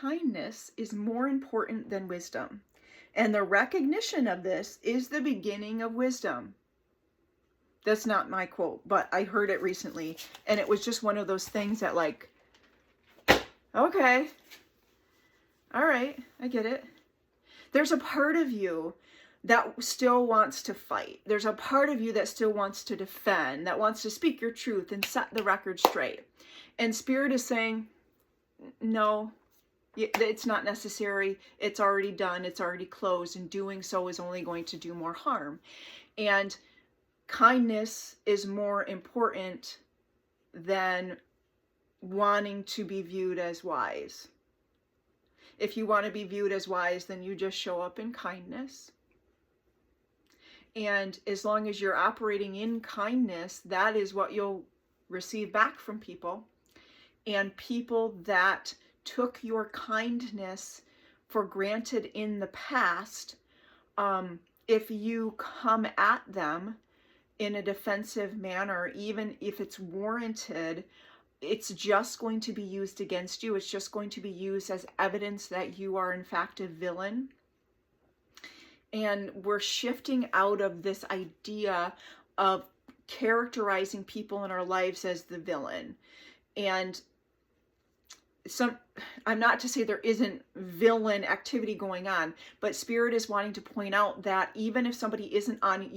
kindness is more important than wisdom. And the recognition of this is the beginning of wisdom. That's not my quote, but I heard it recently. And it was just one of those things that like, okay, all right, I get it. There's a part of you that still wants to fight. There's a part of you that still wants to defend, that wants to speak your truth and set the record straight. And Spirit is saying, no, it's not necessary. It's already done. It's already closed. And doing so is only going to do more harm. And kindness is more important than wanting to be viewed as wise. If you want to be viewed as wise, then you just show up in kindness. And as long as you're operating in kindness, that is what you'll receive back from people. And people that took your kindness for granted in the past, if you come at them in a defensive manner, even if it's warranted, it's just going to be used against you. It's just going to be used as evidence that you are in fact a villain. And we're shifting out of this idea of characterizing people in our lives as the villain. And I'm not to say there isn't villain activity going on, but Spirit is wanting to point out that even if somebody isn't on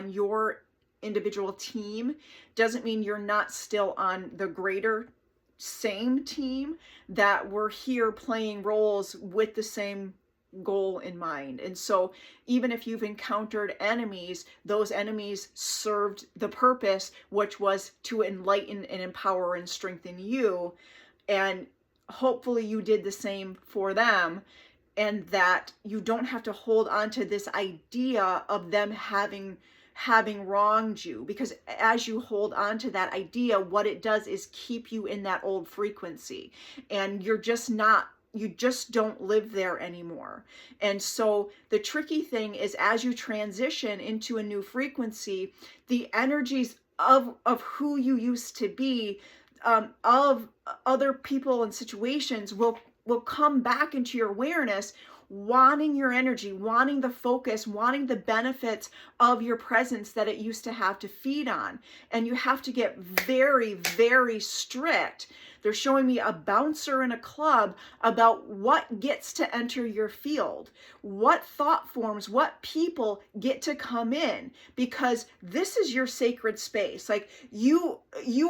your individual team, doesn't mean you're not still on the greater same team, that we're here playing roles with the same goal in mind. And so even if you've encountered enemies, those enemies served the purpose, which was to enlighten and empower and strengthen you. And hopefully you did the same for them, and that you don't have to hold on to this idea of them having wronged you, because as you hold on to that idea, what it does is keep you in that old frequency, and you just don't live there anymore. And so the tricky thing is, as you transition into a new frequency, the energies of who you used to be, of other people and situations will come back into your awareness, wanting your energy, wanting the focus, wanting the benefits of your presence that it used to have to feed on. And you have to get very, very strict. They're showing me a bouncer in a club about what gets to enter your field, what thought forms, what people get to come in, because this is your sacred space. Like you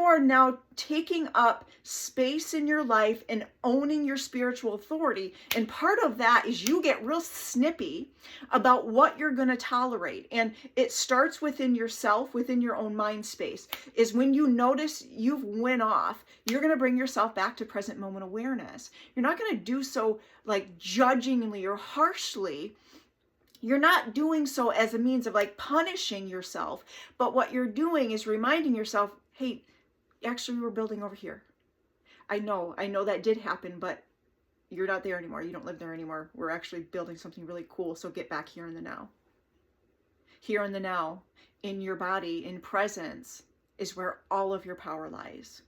are now taking up space in your life and owning your spiritual authority. And part of that is you get real snippy about what you're going to tolerate. And it starts within yourself, within your own mind space, is when you notice you've went off, you're going to bring yourself back to present moment awareness. You're not going to do so like judgingly or harshly. You're not doing so as a means of like punishing yourself, but what you're doing is reminding yourself, hey, actually we're building over here. I know that did happen, but you're not there anymore. You don't live there anymore. We're actually building something really cool. So get back here in the now. Here in the now, in your body, in presence, is where all of your power lies.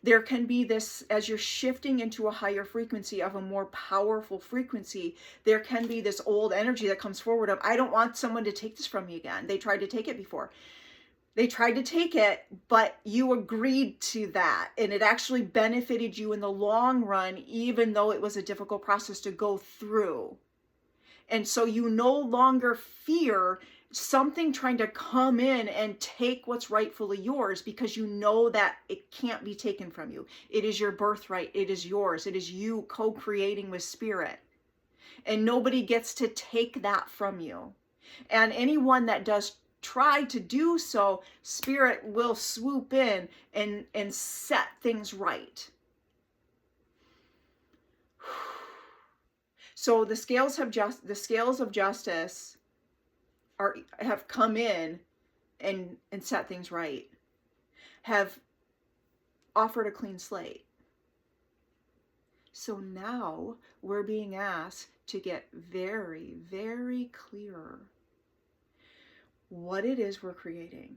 There can be this, as you're shifting into a higher frequency of a more powerful frequency, there can be this old energy that comes forward of, I don't want someone to take this from me again. They tried to take it before. They tried to take it, but you agreed to that. And it actually benefited you in the long run, even though it was a difficult process to go through. And so you no longer fear something trying to come in and take what's rightfully yours, because you know that it can't be taken from you. It is your birthright. It is yours. It is you co-creating with Spirit. And nobody gets to take that from you. And anyone that does try to do so, Spirit will swoop in and set things right. So the scales of justice have come in and set things right, have offered a clean slate. So now we're being asked to get very, very clear what it is we're creating,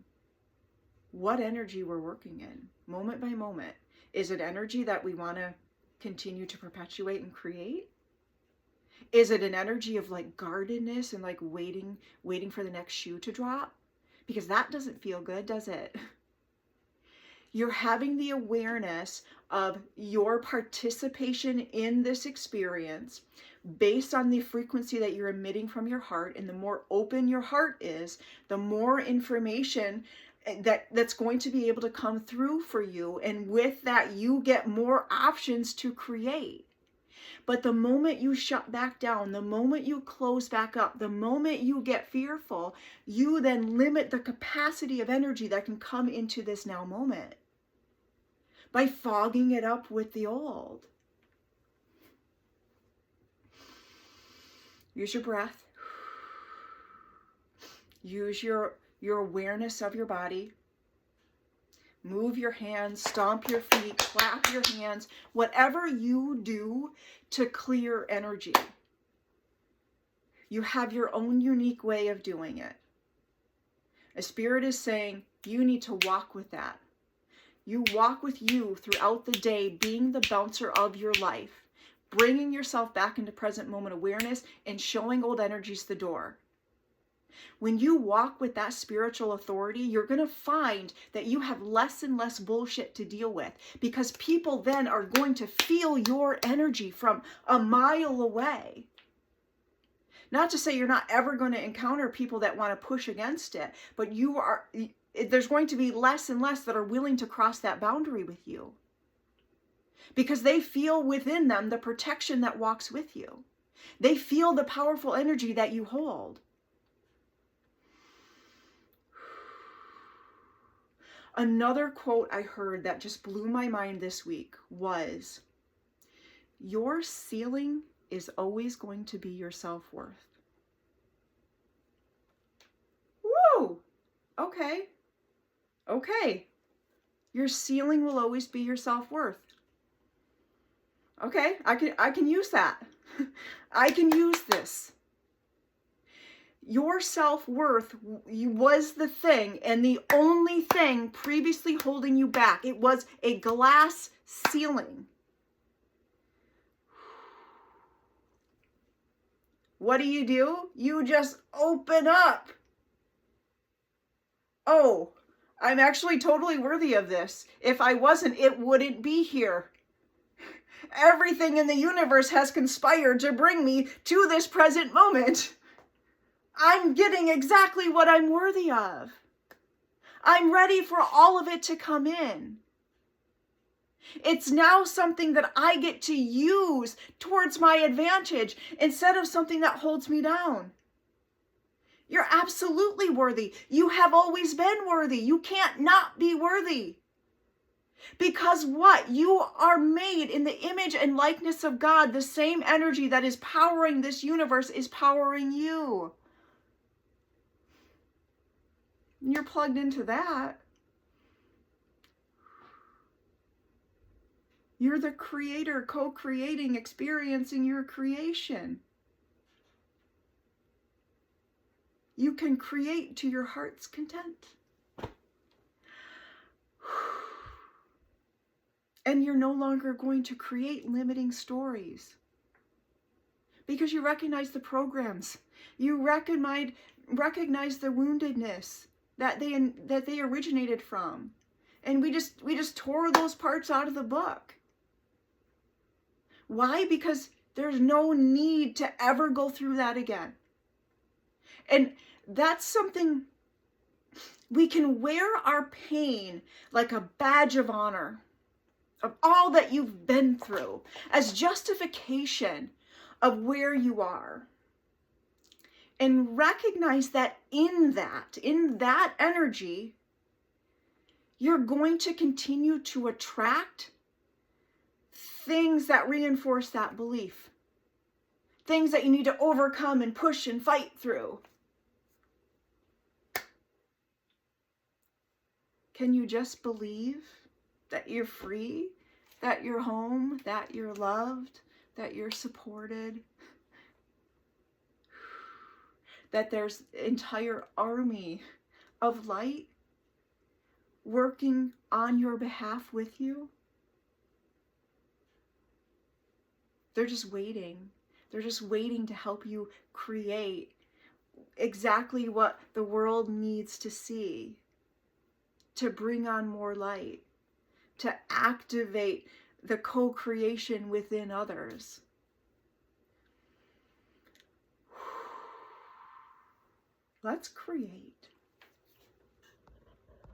what energy we're working in, moment by moment. Is it energy that we want to continue to perpetuate and create? Is it an energy of like guardedness and like waiting for the next shoe to drop? Because that doesn't feel good, does it? You're having the awareness of your participation in this experience based on the frequency that you're emitting from your heart. And the more open your heart is, the more information that's going to be able to come through for you. And with that, you get more options to create. But the moment you shut back down, the moment you close back up, the moment you get fearful, you then limit the capacity of energy that can come into this now moment by fogging it up with the old. Use your breath. Use your awareness of your body. Move your hands, stomp your feet, clap your hands, whatever you do to clear energy. You have your own unique way of doing it. A spirit is saying you need to walk with that. You walk with you throughout the day, being the bouncer of your life, bringing yourself back into present moment awareness and showing old energies the door. When you walk with that spiritual authority, you're going to find that you have less and less bullshit to deal with, because people then are going to feel your energy from a mile away. Not to say you're not ever going to encounter people that want to push against it, but there's going to be less and less that are willing to cross that boundary with you, because they feel within them the protection that walks with you. They feel the powerful energy that you hold. Another quote I heard that just blew my mind this week was, your ceiling is always going to be your self-worth. Woo! Okay. Your ceiling will always be your self-worth. Okay, I can use that. I can use this. Your self-worth was the thing, and the only thing previously holding you back. It was a glass ceiling. What do? You just open up. Oh, I'm actually totally worthy of this. If I wasn't, it wouldn't be here. Everything in the universe has conspired to bring me to this present moment. I'm getting exactly what I'm worthy of. I'm ready for all of it to come in. It's now something that I get to use towards my advantage instead of something that holds me down. You're absolutely worthy. You have always been worthy. You can't not be worthy. Because what? You are made in the image and likeness of God. The same energy that is powering this universe is powering you. You're plugged into that. You're the creator, co-creating, experiencing your creation. You can create to your heart's content. And you're no longer going to create limiting stories, because you recognize the programs. You recognize the woundedness that they originated from. And we just tore those parts out of the book. Why? Because there's no need to ever go through that again. And that's something we can wear our pain like a badge of honor of all that you've been through as justification of where you are. And recognize that in that energy, you're going to continue to attract things that reinforce that belief. Things that you need to overcome and push and fight through. Can you just believe that you're free, that you're home, that you're loved, that you're supported? That there's an entire army of light working on your behalf with you? They're just waiting. They're just waiting to help you create exactly what the world needs to see, to bring on more light, to activate the co-creation within others. Let's create.